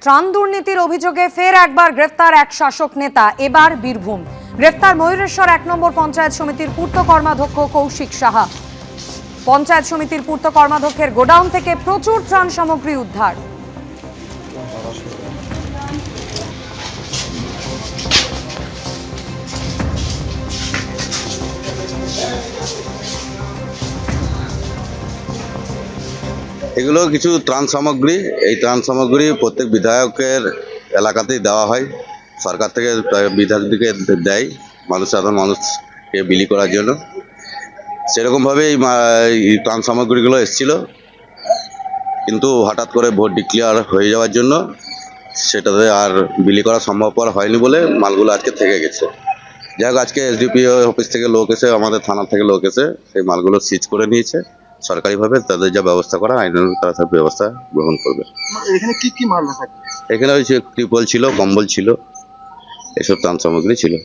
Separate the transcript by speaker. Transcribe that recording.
Speaker 1: ত্রাণ দুর্নীতির অভিযোগে ফের একবার গ্রেফতার এক শাসক নেতা, এবার বীরভূম। গ্রেফতার ময়ূরেশ্বর ১ নম্বর পঞ্চায়েত সমিতির পূর্ত কর্মাধ্যক্ষ কৌশিক সাহা। পঞ্চায়েত সমিতির পূর্ত কর্মাধ্যক্ষের গোডাউন থেকে প্রচুর ত্রাণ সামগ্রী উদ্ধার।
Speaker 2: এগুলো কিছু ত্রাণ সামগ্রী। এই ত্রাণ সামগ্রী প্রত্যেক বিধায়কের এলাকাতেই দেওয়া হয়। সরকার থেকে বিধায়কদেরকে দেয় সাধারণ মানুষকে বিলি করার জন্য। সেরকমভাবে এই ত্রাণ সামগ্রীগুলো এসেছিল, কিন্তু হঠাৎ করে ভোট ডিক্লেয়ার হয়ে যাওয়ার জন্য সেটাতে আর বিলি করা সম্ভবপর হয়নি বলে মালগুলো আজকে থেকে গেছে। যাই হোক, আজকে এসডিপিও অফিস থেকে লোক এসে, আমাদের থানা থেকে লোক এসে সেই মালগুলো সিজ করে নিয়েছে। সরকারিভাবে তাদের যা ব্যবস্থা করা আইনের তারা সব ব্যবস্থা গ্রহণ করবে।
Speaker 3: এখানে কি কি মাল রাখা?
Speaker 2: এখানে ওই যে ত্রিপল ছিল, কম্বল ছিল, এসব ত্রাণ সামগ্রী ছিল।